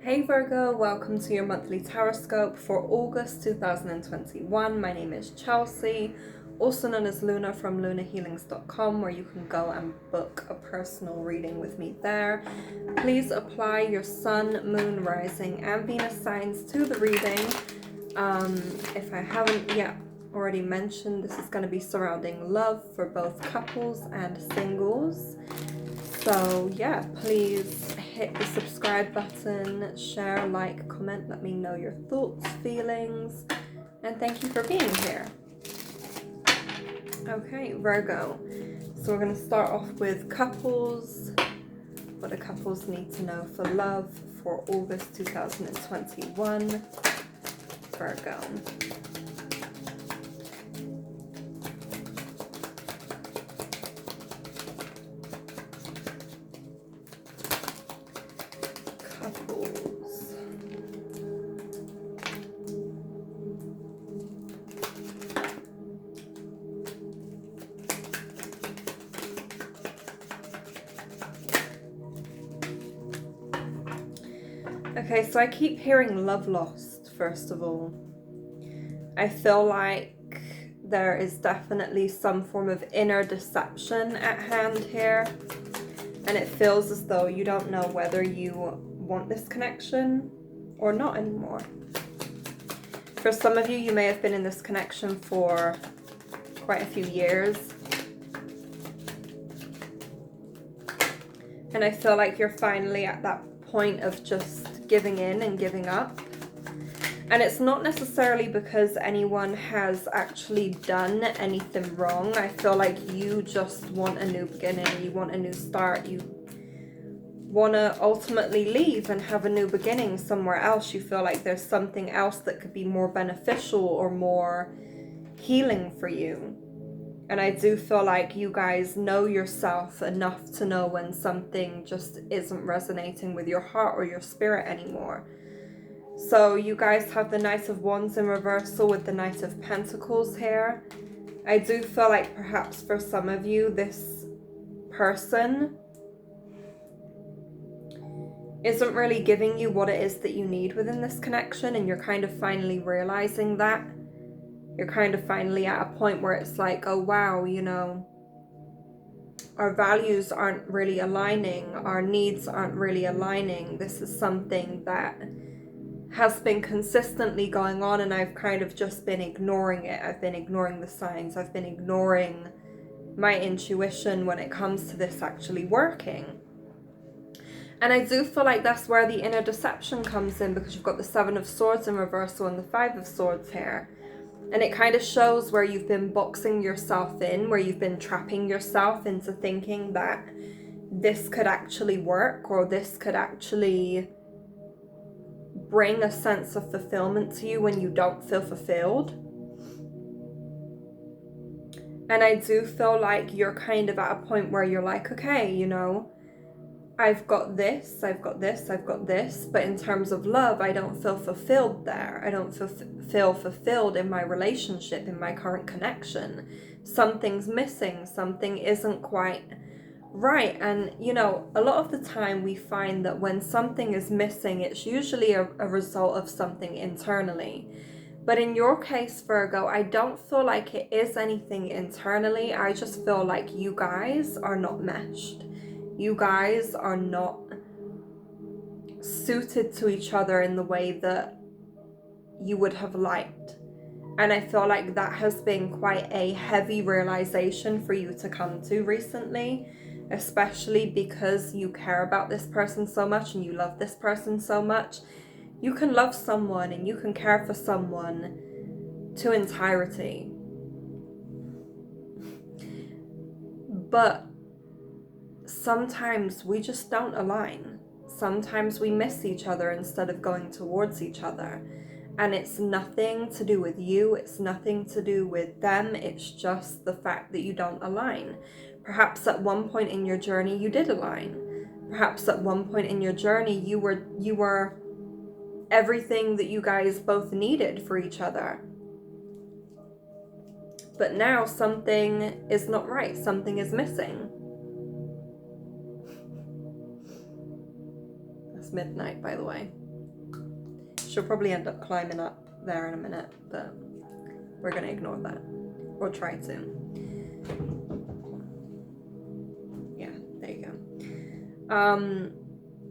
Hey Virgo, welcome to your monthly Taroscope for August 2021. My name is Chelsea, also known as Luna from lunahealings.com, where you can go and book a personal reading with me there. Please apply your sun, moon, rising, and Venus signs to the reading. If I haven't yet already mentioned, this is going to be surrounding love for both couples and singles. So yeah, please hit the subscribe button, share, like, comment, let me know your thoughts, feelings, and thank you for being here. Okay, Virgo. So we're going to start off with couples. What do couples need to know for love for August 2021? Virgo. Couples. Okay, so I keep hearing love lost, first of all. I feel like there is definitely some form of inner deception at hand here. And it feels as though you don't know whether you want this connection or not anymore. For some of you, you may have been in this connection for quite a few years. And I feel like you're finally at that point of just giving in and giving up. And it's not necessarily because anyone has actually done anything wrong. I feel like you just want a new beginning. You want a new start. You want to ultimately leave and have a new beginning somewhere else. You feel like there's something else that could be more beneficial or more healing for you. And I do feel like you guys know yourself enough to know when something just isn't resonating with your heart or your spirit anymore. So you guys have the Knight of Wands in reversal with the Knight of Pentacles here. I do feel like perhaps for some of you, this person isn't really giving you what it is that you need within this connection, and you're kind of finally realizing that. You're kind of finally at a point where it's like, oh wow, you know, our values aren't really aligning, our needs aren't really aligning. This is something that has been consistently going on, and I've kind of just been ignoring it. I've been ignoring the signs. I've been ignoring my intuition when it comes to this actually working. And I do feel like that's where the inner deception comes in, because you've got the Seven of Swords in reversal and the Five of Swords here. And it kind of shows where you've been boxing yourself in, where you've been trapping yourself into thinking that this could actually work, or this could actually bring a sense of fulfillment to you when you don't feel fulfilled. And I do feel like you're kind of at a point where you're like, okay, you know, I've got this, I've got this, I've got this, but in terms of love, I don't feel fulfilled there. I don't feel fulfilled in my relationship, in my current connection. Something's missing, something isn't quite right. And you know, a lot of the time we find that when something is missing, it's usually a result of something internally. But in your case, Virgo, I don't feel like it is anything internally. I just feel like you guys are not meshed. You guys are not suited to each other in the way that you would have liked. And I feel like that has been quite a heavy realization for you to come to recently, especially because you care about this person so much and you love this person so much. You can love someone and you can care for someone to entirety. But sometimes we just don't align. Sometimes we miss each other instead of going towards each other. And it's nothing to do with you. It's nothing to do with them. It's just the fact that you don't align. Perhaps at one point in your journey, you did align. Perhaps at one point in your journey, you were everything that you guys both needed for each other. But now something is not right. Something is missing. It's midnight, by the way. She'll probably end up climbing up there in a minute, but we're going to ignore that. Or try to. Yeah, there you go.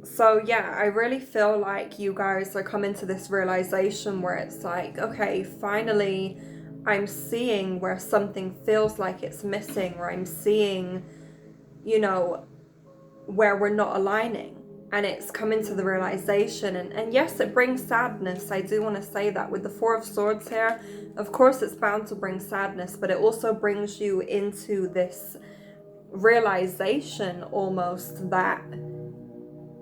So yeah, I really feel like you guys are coming to this realization where it's like, okay, finally I'm seeing where something feels like it's missing, or I'm seeing, you know, where we're not aligning. And it's coming to the realization, and yes, it brings sadness. I do want to say that with the Four of Swords here, of course it's bound to bring sadness, but it also brings you into this realization almost that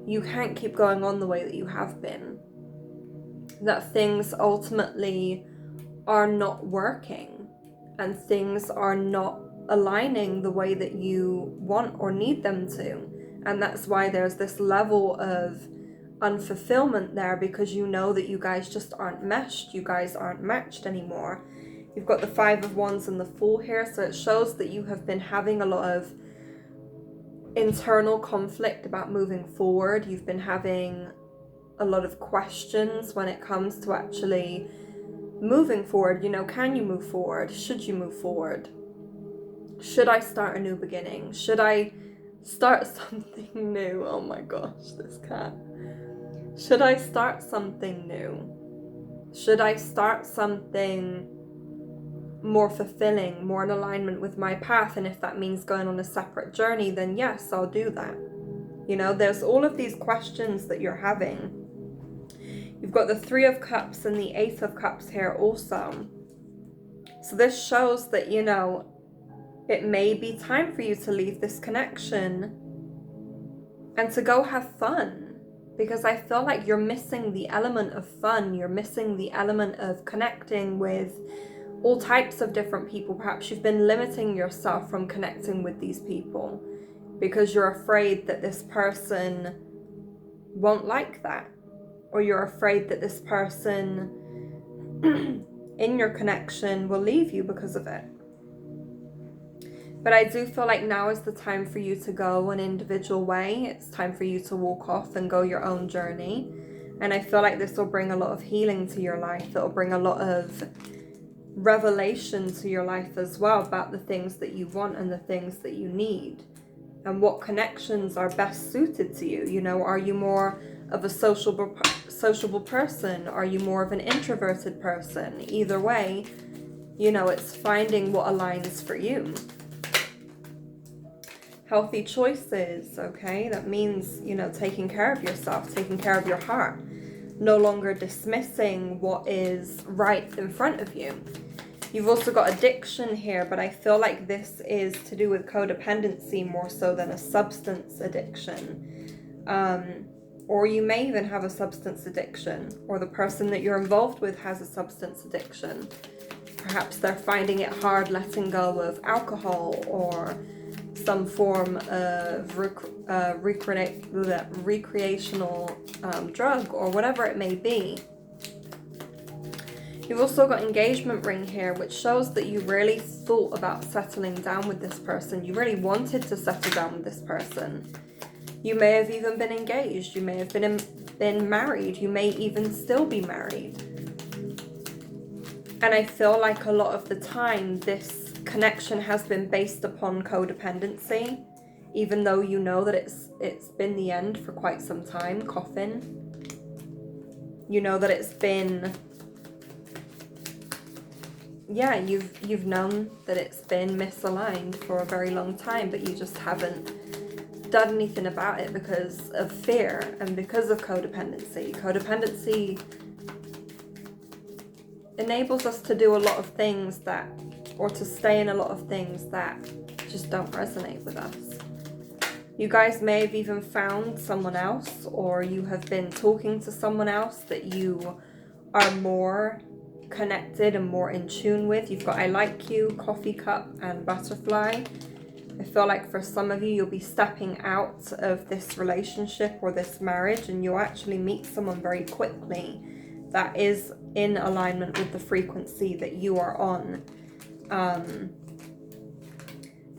you can't keep going on the way that you have been, that things ultimately are not working and things are not aligning the way that you want or need them to. And that's why there's this level of unfulfillment there, because you know that you guys just aren't meshed, you guys aren't matched anymore. You've got the Five of Wands and the Fool here, so it shows that you have been having a lot of internal conflict about moving forward. You've been having a lot of questions when it comes to actually moving forward. You know, can you move forward? Should you move forward? Should I start a new beginning? Should I start something new? Oh my gosh, this cat. Should I start something new? Should I start something more fulfilling, more in alignment with my path? And if that means going on a separate journey, then yes, I'll do that. You know, there's all of these questions that you're having. You've got the Three of Cups and the Eight of Cups here also. So this shows that, you know, it may be time for you to leave this connection and to go have fun, because I feel like you're missing the element of fun. You're missing the element of connecting with all types of different people. Perhaps you've been limiting yourself from connecting with these people because you're afraid that this person won't like that, or you're afraid that this person in your connection will leave you because of it. But I do feel like now is the time for you to go an individual way. It's time for you to walk off and go your own journey. And I feel like this will bring a lot of healing to your life. It'll bring a lot of revelation to your life as well about the things that you want and the things that you need, and what connections are best suited to you. You know, are you more of a sociable person? Are you more of an introverted person? Either way, you know, it's finding what aligns for you. Healthy choices, okay? That means, you know, taking care of yourself, taking care of your heart, no longer dismissing what is right in front of you. You've also got addiction here, but I feel like this is to do with codependency more so than a substance addiction. Or you may even have a substance addiction, or the person that you're involved with has a substance addiction. Perhaps they're finding it hard letting go of alcohol or some form of recreational drug, or whatever it may be. You've also got engagement ring here, which shows that you really thought about settling down with this person. You really wanted to settle down with this person. You may have even been engaged. You may have been married. You may even still be married. And I feel like a lot of the time this connection has been based upon codependency, even though you know that it's been the end for quite some time. Coffin. You know that it's been, yeah, you've known that it's been misaligned for a very long time, but you just haven't done anything about it because of fear and because of codependency. Codependency enables us to do a lot of things that, or to stay in a lot of things that just don't resonate with us. You guys may have even found someone else, or you have been talking to someone else that you are more connected and more in tune with. You've got I like you, coffee cup, and butterfly. I feel like for some of you, you'll be stepping out of this relationship or this marriage, and you'll actually meet someone very quickly that is in alignment with the frequency that you are on.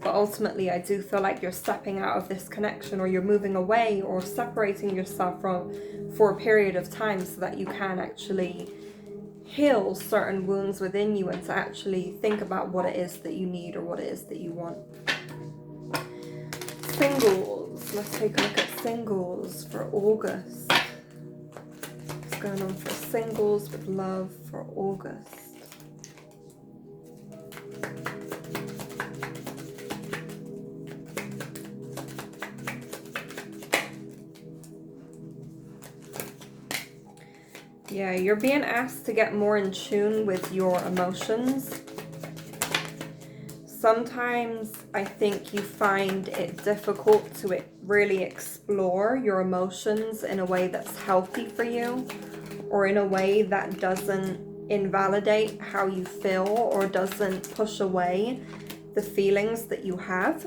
But ultimately, I do feel like you're stepping out of this connection, or you're moving away or separating yourself for a period of time so that you can actually heal certain wounds within you and to actually think about what it is that you need or what it is that you want. Singles. Let's take a look at singles for August. What's going on for singles with love for August? Yeah, you're being asked to get more in tune with your emotions. Sometimes I think you find it difficult to really explore your emotions in a way that's healthy for you, or in a way that doesn't invalidate how you feel or doesn't push away the feelings that you have.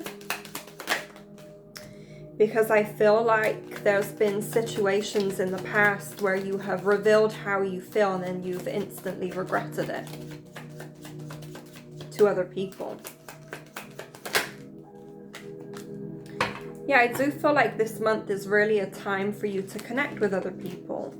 Because I feel like there's been situations in the past where you have revealed how you feel and then you've instantly regretted it to other people. Yeah, I do feel like this month is really a time for you to connect with other people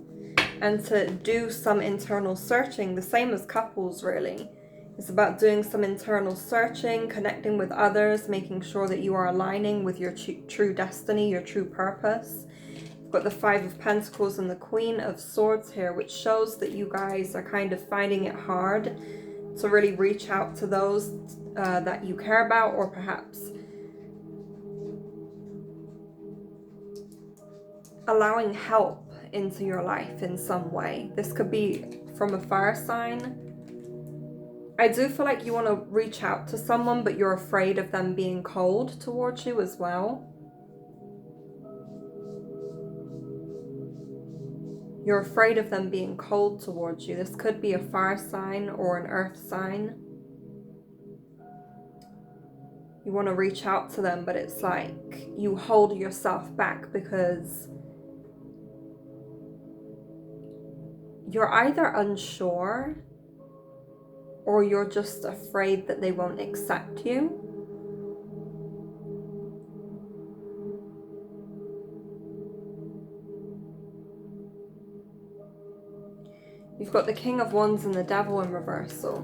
and to do some internal searching, the same as couples really. It's about doing some internal searching, connecting with others, making sure that you are aligning with your true destiny, your true purpose. You've got the Five of Pentacles and the Queen of Swords here, which shows that you guys are kind of finding it hard to really reach out to those that you care about, or perhaps allowing help into your life in some way. This could be from a fire sign. I do feel like you want to reach out to someone, but you're afraid of them being cold towards you as well. You're afraid of them being cold towards you. This could be a fire sign or an earth sign. You want to reach out to them, but it's like you hold yourself back because you're either unsure or you're just afraid that they won't accept you. You've got the King of Wands and the Devil in reversal.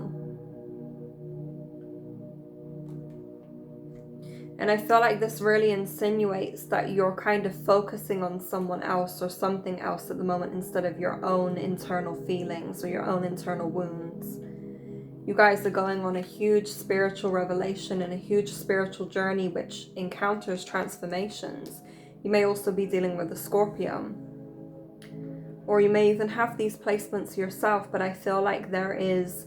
And I feel like this really insinuates that you're kind of focusing on someone else or something else at the moment instead of your own internal feelings or your own internal wounds. You guys are going on a huge spiritual revelation and a huge spiritual journey which encounters transformations. You may also be dealing with a Scorpio. Or you may even have these placements yourself, but I feel like there is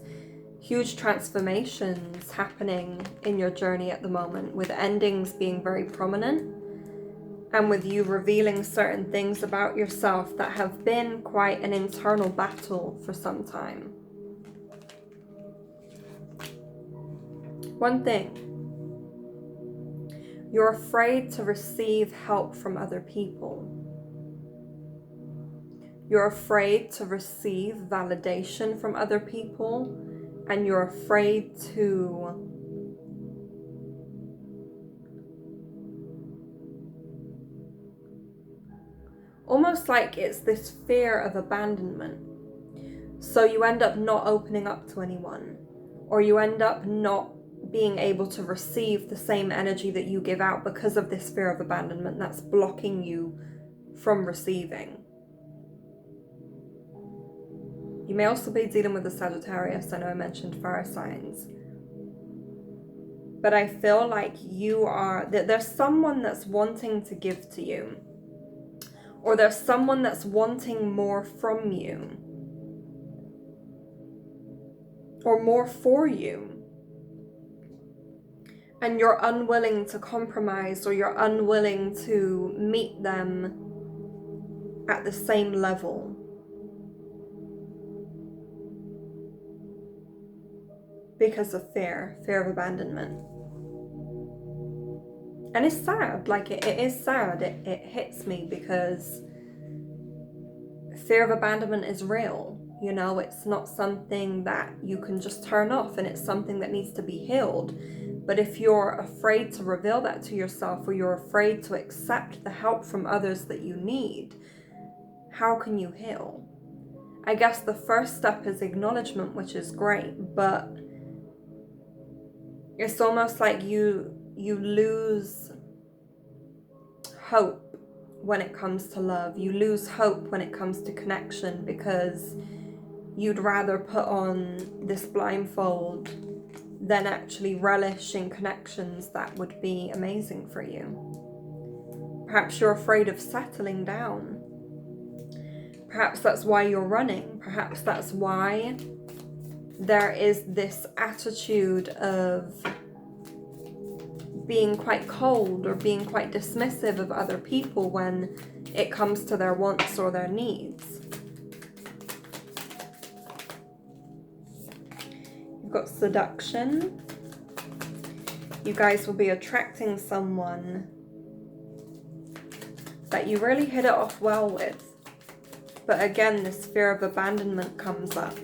huge transformations happening in your journey at the moment, with endings being very prominent and with you revealing certain things about yourself that have been quite an internal battle for some time. One thing, you're afraid to receive help from other people. You're afraid to receive validation from other people, and you're afraid to almost like it's this fear of abandonment. So you end up not opening up to anyone, or you end up not being able to receive the same energy that you give out because of this fear of abandonment that's blocking you from receiving. You may also be dealing with a Sagittarius. I know I mentioned fire signs. But I feel like there's someone that's wanting to give to you. Or there's someone that's wanting more from you. Or more for you. And you're unwilling to compromise, or you're unwilling to meet them at the same level. Because of fear of abandonment. And it's sad, like it is sad, it hits me because fear of abandonment is real. You know, it's not something that you can just turn off, and it's something that needs to be healed. But if you're afraid to reveal that to yourself, or you're afraid to accept the help from others that you need, how can you heal? I guess the first step is acknowledgement, which is great, but it's almost like you lose hope when it comes to love. You lose hope when it comes to connection, because you'd rather put on this blindfold than actually relish in connections that would be amazing for you. Perhaps you're afraid of settling down. Perhaps that's why you're running. Perhaps that's why there is this attitude of being quite cold or being quite dismissive of other people when it comes to their wants or their needs. You've got seduction. You guys will be attracting someone that you really hit it off well with. But again, this fear of abandonment comes up.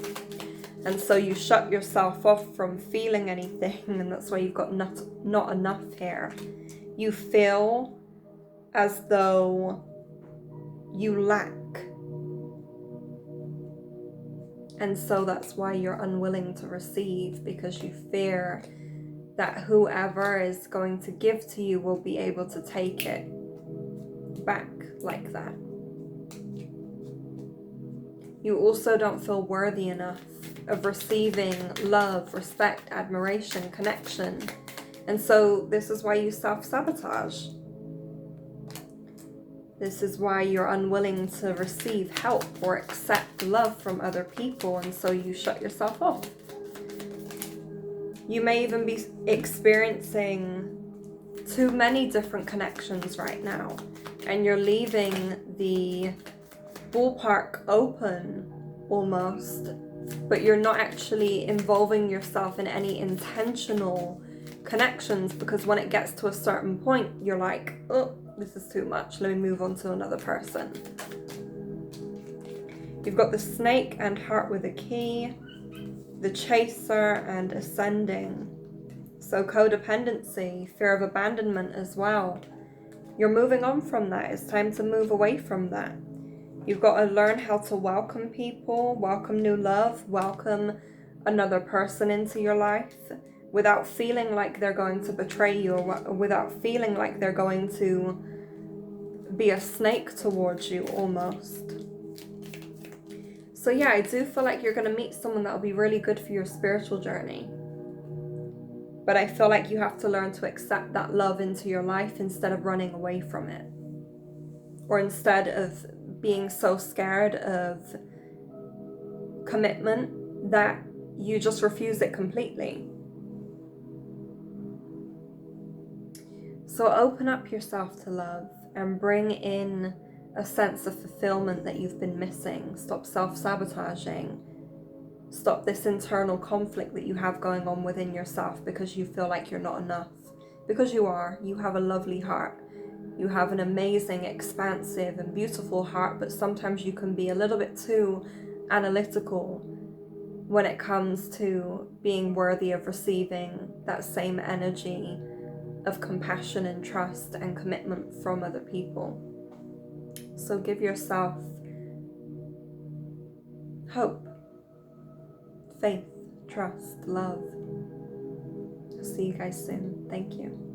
And so you shut yourself off from feeling anything, and that's why you've got not enough here. You feel as though you lack. And so that's why you're unwilling to receive, because you fear that whoever is going to give to you will be able to take it back like that. You also don't feel worthy enough of receiving love, respect, admiration, connection. And so this is why you self-sabotage. This is why you're unwilling to receive help or accept love from other people, and so you shut yourself off. You may even be experiencing too many different connections right now, and you're leaving the ballpark open almost, but you're not actually involving yourself in any intentional connections, because when it gets to a certain point, you're like, oh, this is too much. Let me move on to another person. You've got the snake and heart with a key, the chaser and ascending. So codependency, fear of abandonment as well. You're moving on from that. It's time to move away from that. You've got to learn how to welcome people, welcome new love, welcome another person into your life without feeling like they're going to betray you, or without feeling like they're going to be a snake towards you almost. So yeah, I do feel like you're going to meet someone that will be really good for your spiritual journey. But I feel like you have to learn to accept that love into your life instead of running away from it. Or instead of being so scared of commitment that you just refuse it completely. So open up yourself to love and bring in a sense of fulfillment that you've been missing. Stop self-sabotaging. Stop this internal conflict that you have going on within yourself because you feel like you're not enough. Because you are. You have a lovely heart. You have an amazing, expansive and beautiful heart, but sometimes you can be a little bit too analytical when it comes to being worthy of receiving that same energy of compassion and trust and commitment from other people. So give yourself hope, faith, trust, love. I'll see you guys soon. Thank you.